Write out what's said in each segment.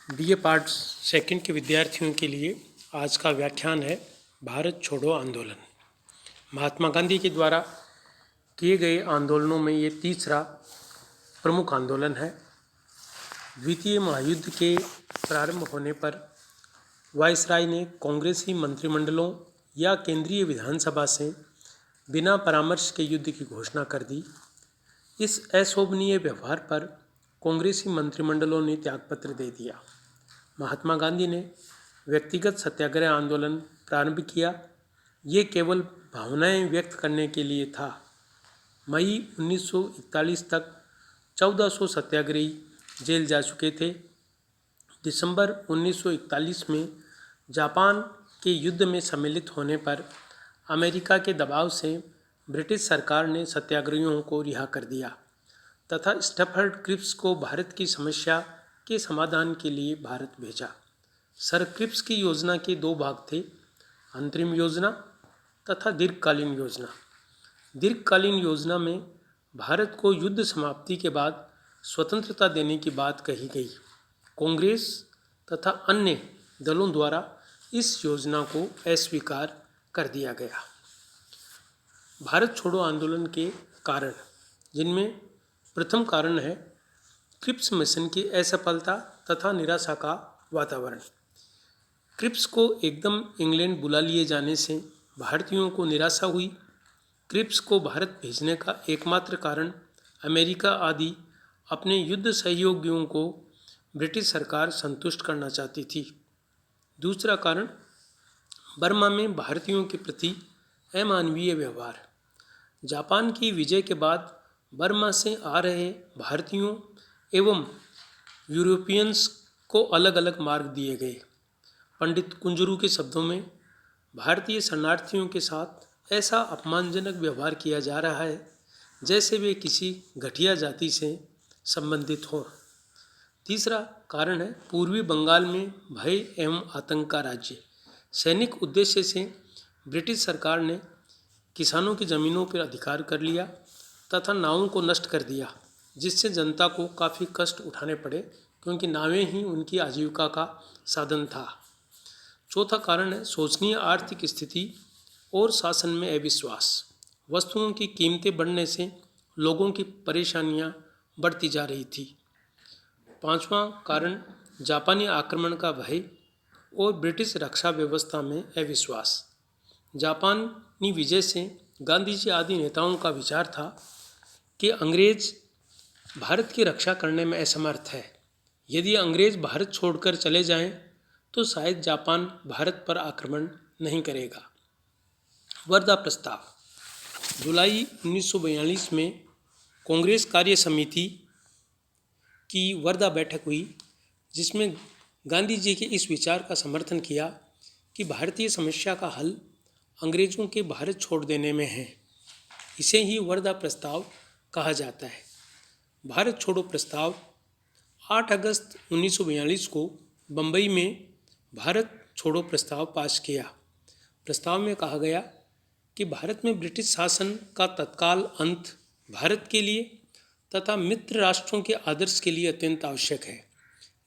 BA part second के विद्यार्थियों के लिए आज का व्याख्यान है भारत छोड़ो आंदोलन। महात्मा गांधी के द्वारा किए गए आंदोलनों में ये तीसरा प्रमुख आंदोलन है। द्वितीय महायुद्ध के प्रारंभ होने पर वायसराय ने कांग्रेसी मंत्रिमंडलों या केंद्रीय विधानसभा से बिना परामर्श के युद्ध की घोषणा कर दी। इस अशोभनीय व्यवहार पर कांग्रेसी मंत्रिमंडलों ने त्यागपत्र दे दिया। महात्मा गांधी ने व्यक्तिगत सत्याग्रह आंदोलन प्रारंभ किया। ये केवल भावनाएं व्यक्त करने के लिए था। मई 1941 तक 1400 सत्याग्रही जेल जा चुके थे। दिसंबर 1941 में जापान के युद्ध में सम्मिलित होने पर अमेरिका के दबाव से ब्रिटिश सरकार ने सत्याग्रहियों को रिहा कर दिया तथा स्टैफर्ड क्रिप्स को भारत की समस्या के समाधान के लिए भारत भेजा। सर क्रिप्स की योजना के दो भाग थे, अंतरिम योजना तथा दीर्घकालीन योजना। दीर्घकालीन योजना में भारत को युद्ध समाप्ति के बाद स्वतंत्रता देने की बात कही गई। कांग्रेस तथा अन्य दलों द्वारा इस योजना को अस्वीकार कर दिया गया। भारत छोड़ो आंदोलन के कारण, जिनमें प्रथम कारण है क्रिप्स मिशन की असफलता तथा निराशा का वातावरण। क्रिप्स को एकदम इंग्लैंड बुला लिए जाने से भारतीयों को निराशा हुई। क्रिप्स को भारत भेजने का एकमात्र कारण अमेरिका आदि अपने युद्ध सहयोगियों को ब्रिटिश सरकार संतुष्ट करना चाहती थी। दूसरा कारण बर्मा में भारतीयों के प्रति अमानवीय व्यवहार। जापान की विजय के बाद बर्मा से आ रहे भारतीयों एवं यूरोपियंस को अलग अलग मार्ग दिए गए। पंडित कुंजरू के शब्दों में, भारतीय शरणार्थियों के साथ ऐसा अपमानजनक व्यवहार किया जा रहा है जैसे वे किसी घटिया जाति से संबंधित हों। तीसरा कारण है पूर्वी बंगाल में भय एवं आतंक का राज्य। सैनिक उद्देश्य से ब्रिटिश सरकार ने किसानों की ज़मीनों पर अधिकार कर लिया तथा नावों को नष्ट कर दिया, जिससे जनता को काफ़ी कष्ट उठाने पड़े क्योंकि नावें ही उनकी आजीविका का साधन था। चौथा कारण है शोचनीय आर्थिक स्थिति और शासन में अविश्वास। वस्तुओं की कीमतें बढ़ने से लोगों की परेशानियां बढ़ती जा रही थी। पांचवा कारण जापानी आक्रमण का भय और ब्रिटिश रक्षा व्यवस्था में अविश्वास। जापानी विजय से गांधी जी आदि नेताओं का विचार था कि अंग्रेज भारत की रक्षा करने में असमर्थ है। यदि अंग्रेज भारत छोड़कर चले जाएं तो शायद जापान भारत पर आक्रमण नहीं करेगा। वर्धा प्रस्ताव। जुलाई 1942 में कांग्रेस कार्य समिति की वर्धा बैठक हुई, जिसमें गांधी जी के इस विचार का समर्थन किया कि भारतीय समस्या का हल अंग्रेज़ों के भारत छोड़ देने में है। इसे ही वर्धा प्रस्ताव कहा जाता है। भारत छोड़ो प्रस्ताव 8 अगस्त 1942 को बम्बई में भारत छोड़ो प्रस्ताव पास किया। प्रस्ताव में कहा गया कि भारत में ब्रिटिश शासन का तत्काल अंत भारत के लिए तथा मित्र राष्ट्रों के आदर्श के लिए अत्यंत आवश्यक है।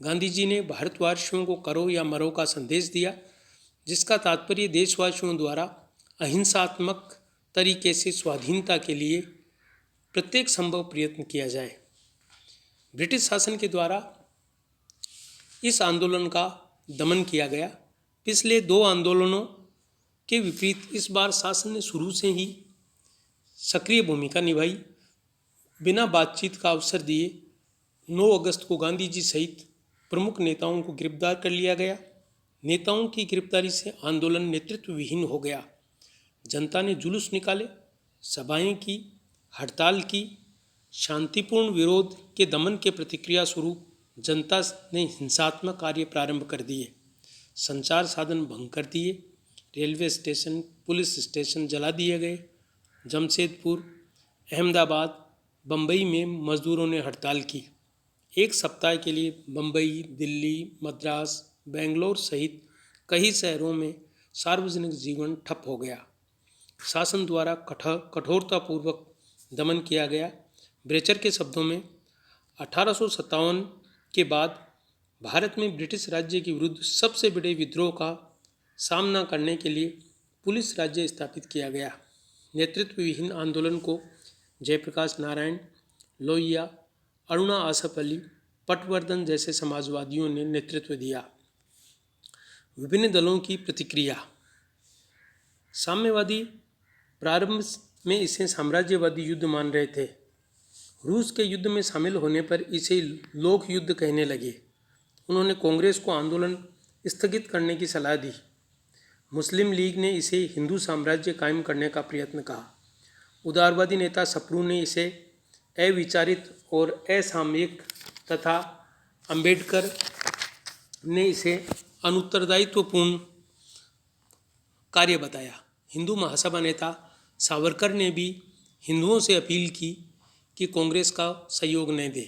गांधी जी ने भारतवासियों को करो या मरो का संदेश दिया, जिसका तात्पर्य देशवासियों द्वारा अहिंसात्मक तरीके से स्वाधीनता के लिए प्रत्येक संभव प्रयत्न किया जाए। ब्रिटिश शासन के द्वारा इस आंदोलन का दमन किया गया। पिछले दो आंदोलनों के विपरीत इस बार शासन ने शुरू से ही सक्रिय भूमिका निभाई। बिना बातचीत का अवसर दिए 9 अगस्त को गांधी जी सहित प्रमुख नेताओं को गिरफ्तार कर लिया गया। नेताओं की गिरफ्तारी से आंदोलन नेतृत्व विहीन हो गया। जनता ने जुलूस निकाले, सभाएं की, हड़ताल की। शांतिपूर्ण विरोध के दमन के प्रतिक्रिया स्वरूप जनता ने हिंसात्मक कार्य प्रारंभ कर दिए। संचार साधन भंग कर दिए। रेलवे स्टेशन, पुलिस स्टेशन जला दिए गए। जमशेदपुर, अहमदाबाद, बम्बई में मजदूरों ने हड़ताल की। एक सप्ताह के लिए बम्बई, दिल्ली, मद्रास, बेंगलोर सहित कई शहरों में सार्वजनिक जीवन ठप हो गया। शासन द्वारा कठोरतापूर्वक दमन किया गया। ब्रेचर के शब्दों में 1857 के बाद भारत में ब्रिटिश राज्य के विरुद्ध सबसे बड़े विद्रोह का सामना करने के लिए पुलिस राज्य स्थापित किया गया। नेतृत्व विहीन आंदोलन को जयप्रकाश नारायण, लोहिया, अरुणा आसफ अली, पटवर्धन जैसे समाजवादियों ने नेतृत्व दिया। विभिन्न दलों की प्रतिक्रिया। साम्यवादी प्रारंभ में इसे साम्राज्यवादी युद्ध मान रहे थे। रूस के युद्ध में शामिल होने पर इसे लोक युद्ध कहने लगे। उन्होंने कांग्रेस को आंदोलन स्थगित करने की सलाह दी। मुस्लिम लीग ने इसे हिंदू साम्राज्य कायम करने का प्रयत्न कहा। उदारवादी नेता सप्रू ने इसे अविचारित और असामयिक तथा अंबेडकर ने इसे अनुत्तरदायित्वपूर्ण कार्य बताया। हिंदू महासभा नेता सावरकर ने भी हिंदुओं से अपील की कि कांग्रेस का सहयोग न दे।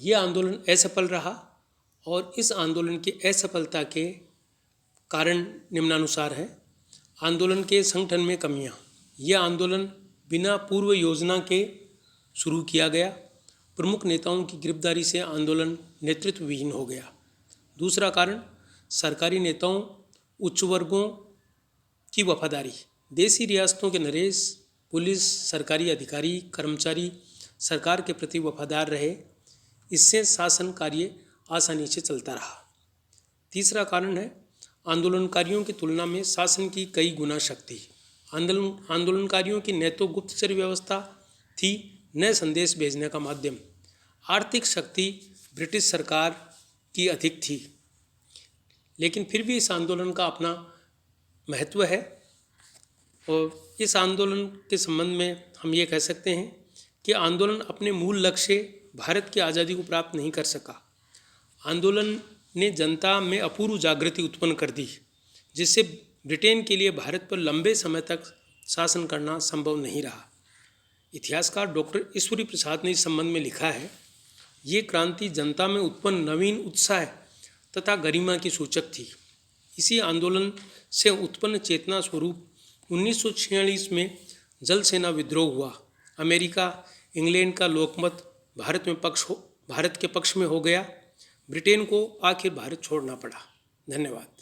यह आंदोलन असफल रहा और इस आंदोलन की असफलता के कारण निम्नानुसार है। आंदोलन के संगठन में कमियां। यह आंदोलन बिना पूर्व योजना के शुरू किया गया। प्रमुख नेताओं की गिरफ्तारी से आंदोलन नेतृत्व विहीन हो गया। दूसरा कारण सरकारी नेताओं, उच्च वर्गों की वफादारी। देशी रियासतों के नरेश, पुलिस, सरकारी अधिकारी, कर्मचारी सरकार के प्रति वफादार रहे। इससे शासन कार्य आसानी से चलता रहा। तीसरा कारण है आंदोलनकारियों की तुलना में शासन की कई गुना शक्ति। आंदोलनकारियों की न तो गुप्तचर व्यवस्था थी, न संदेश भेजने का माध्यम। आर्थिक शक्ति ब्रिटिश सरकार की अधिक थी, लेकिन फिर भी इस आंदोलन का अपना महत्व है। और इस आंदोलन के संबंध में हम ये कह सकते हैं कि आंदोलन अपने मूल लक्ष्य भारत की आज़ादी को प्राप्त नहीं कर सका। आंदोलन ने जनता में अपूर्व जागृति उत्पन्न कर दी, जिससे ब्रिटेन के लिए भारत पर लंबे समय तक शासन करना संभव नहीं रहा। इतिहासकार डॉक्टर ईश्वरी प्रसाद ने इस संबंध में लिखा है, ये क्रांति जनता में उत्पन्न नवीन उत्साह तथा गरिमा की सूचक थी। इसी आंदोलन से उत्पन्न चेतना स्वरूप 1946 में जल सेना विद्रोह हुआ। अमेरिका, इंग्लैंड का लोकमत भारत के पक्ष में हो गया। ब्रिटेन को आखिर भारत छोड़ना पड़ा। धन्यवाद।